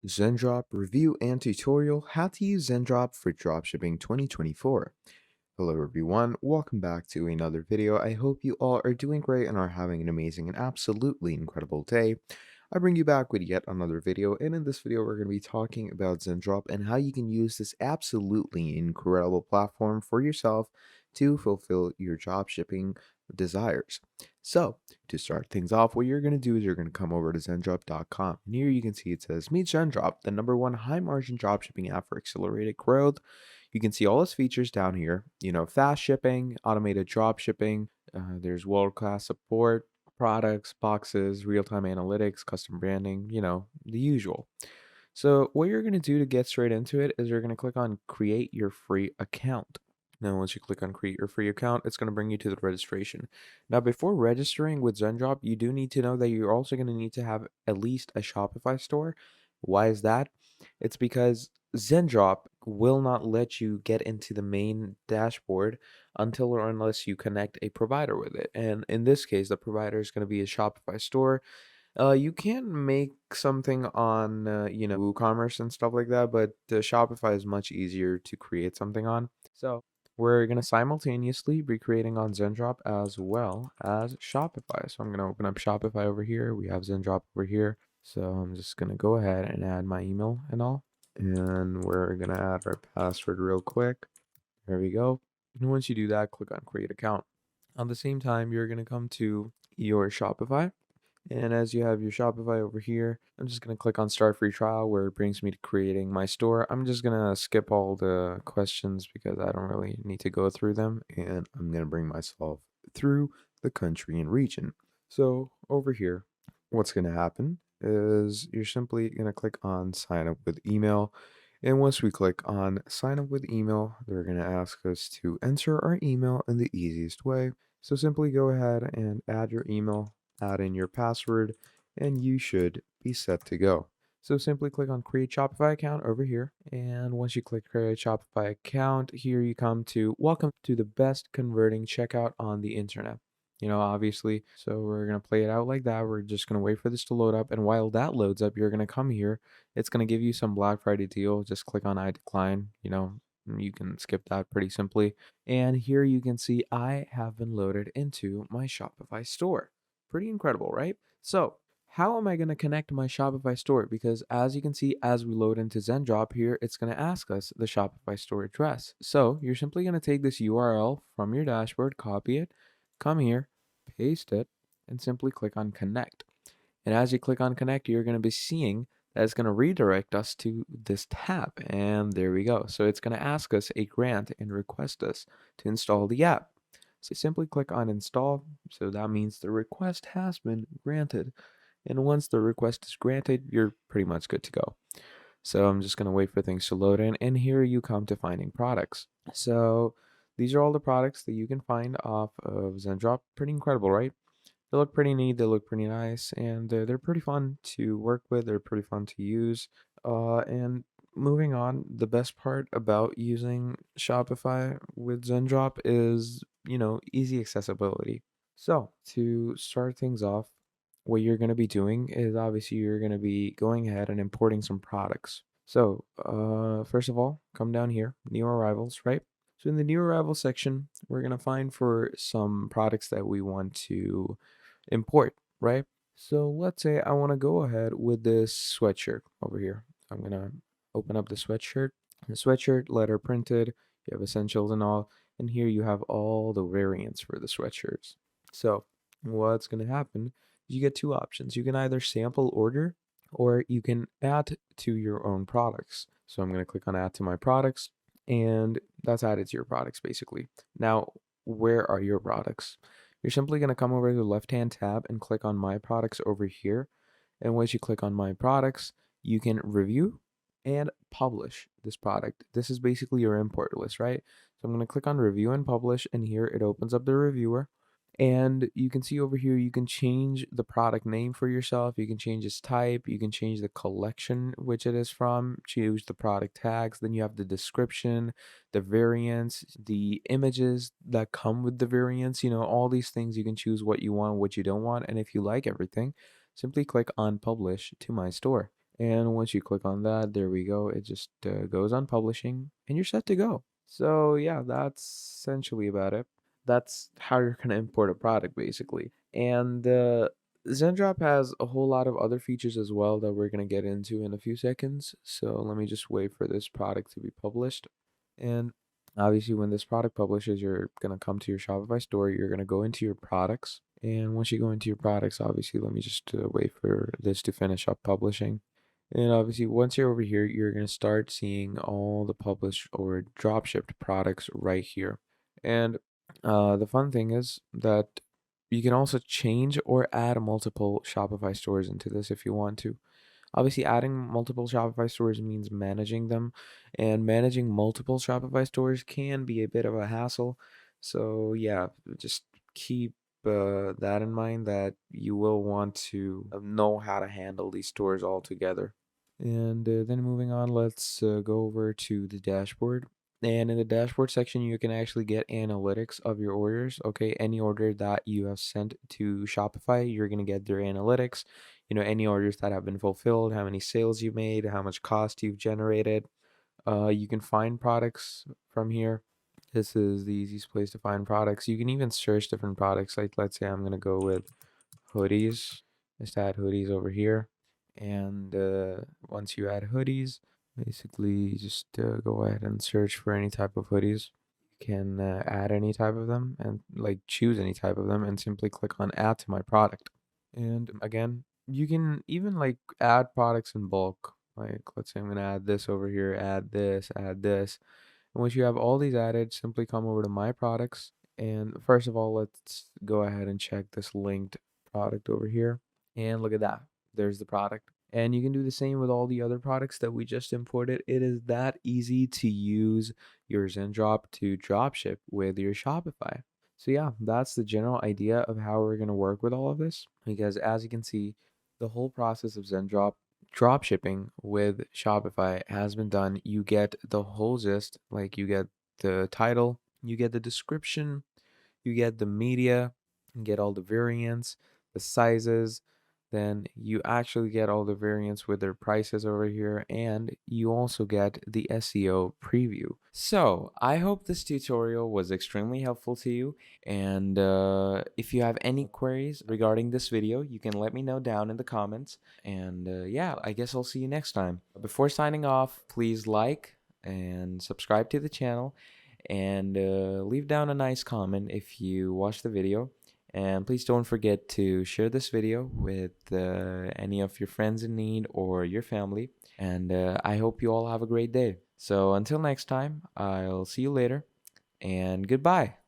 Zendrop Review and Tutorial How to Use Zendrop for Dropshipping 2024. Hello everyone, welcome back to another video. I hope you all are doing great and are having an amazing and absolutely incredible day. I bring you back with yet another video, and in this video we're going to be talking about Zendrop and how you can use this absolutely incredible platform for yourself to fulfill your dropshipping desires. So, to start things off, what you're going to do is you're going to come over to zendrop.com. And here you can see it says Meet Zendrop, the #1 high margin dropshipping app for accelerated growth. You can see all its features down here, fast shipping, automated drop shipping, there's world class support, products, boxes, real time analytics, custom branding, the usual. So, what you're going to do to get straight into it is you're going to click on create your free account. Now, once you click on create your free account, it's going to bring you to the registration. Now, before registering with Zendrop, you do need to know that you're also going to need to have at least a Shopify store. Why is that? It's because Zendrop will not let you get into the main dashboard until or unless you connect a provider with it. And in this case, the provider is going to be a Shopify store. You can make something on, WooCommerce and stuff like that, but the Shopify is much easier to create something on. So we're going to simultaneously be creating on Zendrop as well as Shopify. So I'm going to open up Shopify over here. We have Zendrop over here. So I'm just going to go ahead and add my email and all. And we're going to add our password real quick. There we go. And once you do that, click on create account. At the same time, you're going to come to your Shopify. And as you have your Shopify over here, I'm just going to click on start free trial where it brings me to creating my store. I'm just going to skip all the questions because I don't really need to go through them. And I'm going to bring myself through the country and region. So over here, what's going to happen is you're simply going to click on sign up with email. And once we click on sign up with email, they're going to ask us to enter our email in the easiest way. So simply go ahead and add your email, add in your password, and you should be set to go. So simply click on create Shopify account over here. And once you click create Shopify account, here you come to welcome to the best converting checkout on the internet. Obviously. So we're going to play it out like that. We're just going to wait for this to load up. And while that loads up, you're going to come here. It's going to give you some Black Friday deal. Just click on I decline. You can skip that pretty simply. And here you can see I have been loaded into my Shopify store. Pretty incredible, right? So how am I going to connect my Shopify store? Because as you can see, as we load into Zendrop here, it's going to ask us the Shopify store address. So you're simply going to take this URL from your dashboard, copy it, come here, paste it, and simply click on connect. And as you click on connect, you're going to be seeing that it's going to redirect us to this tab. And there we go. So it's going to ask us a grant and request us to install the app. So simply click on install. So that means the request has been granted. And once the request is granted, you're pretty much good to go. So I'm just going to wait for things to load in. And here you come to finding products. So these are all the products that you can find off of Zendrop. Pretty incredible, right? They look pretty neat, they look pretty nice, and they're pretty fun to work with, they're pretty fun to use. And moving on, the best part about using Shopify with Zendrop is, easy accessibility. So to start things off, what you're going to be doing is obviously you're going to be going ahead and importing some products. So first of all, come down here, new arrivals, right? So in the new arrival section, we're going to find for some products that we want to import, right? So let's say I want to go ahead with this sweatshirt over here. I'm going to open up the sweatshirt. The sweatshirt, letter printed, you have essentials and all. And here you have all the variants for the sweatshirts. So what's going to happen is you get two options. You can either sample order or you can add to your own products. So I'm going to click on add to my products, and that's added to your products basically. Now, where are your products? You're simply going to come over to the left-hand tab and click on My Products over here. And once you click on My Products, you can review and publish this product. This is basically your import list, right? So I'm going to click on Review and Publish, and here it opens up the reviewer. And you can see over here, you can change the product name for yourself. You can change its type. You can change the collection which it is from. Choose the product tags. Then you have the description, the variants, the images that come with the variants. All these things. You can choose what you want, what you don't want. And if you like everything, simply click on Publish to My Store. And once you click on that, there we go. It just goes on publishing and you're set to go. So yeah, that's essentially about it. That's how you're going to import a product basically. And Zendrop has a whole lot of other features as well that we're going to get into in a few seconds. So let me just wait for this product to be published. And obviously, when this product publishes, you're going to come to your Shopify store. You're going to go into your products. And once you go into your products, obviously, let me just wait for this to finish up publishing. And obviously, once you're over here, you're going to start seeing all the published or drop shipped products right here. And the fun thing is that you can also change or add multiple Shopify stores into this if you want to. Obviously, adding multiple Shopify stores means managing them, and managing multiple Shopify stores can be a bit of a hassle. So, yeah, just keep that in mind that you will want to know how to handle these stores all together. And then moving on, let's go over to the dashboard. And in the dashboard section, you can actually get analytics of your orders. Okay, any order that you have sent to Shopify, you're going to get their analytics. You know, any orders that have been fulfilled, how many sales you made, how much cost you've generated. You can find products from here. This is the easiest place to find products. You can even search different products. Like, let's say I'm going to go with hoodies. Just add hoodies over here. And once you add hoodies, basically just go ahead and search for any type of hoodies. You can add any type of them and like choose any type of them and simply click on add to my product. And again, you can even like add products in bulk. Like let's say I'm gonna add this over here, add this, add this. And once you have all these added, simply come over to my products. And first of all, let's go ahead and check this linked product over here. And look at that. There's the product. And you can do the same with all the other products that we just imported. It is that easy to use your Zendrop to dropship with your Shopify. So yeah, that's the general idea of how we're going to work with all of this. Because as you can see, the whole process of Zendrop drop shipping with Shopify has been done. You get the whole gist, like you get the title, you get the description, you get the media, you get all the variants, the sizes, then you actually get all the variants with their prices over here, and you also get the SEO preview. So I hope this tutorial was extremely helpful to you, and if you have any queries regarding this video, you can let me know down in the comments, and yeah, I guess I'll see you next time. Before signing off, please like and subscribe to the channel, and leave down a nice comment if you watch the video. And please don't forget to share this video with any of your friends in need or your family. And I hope you all have a great day. So until next time, I'll see you later, and goodbye.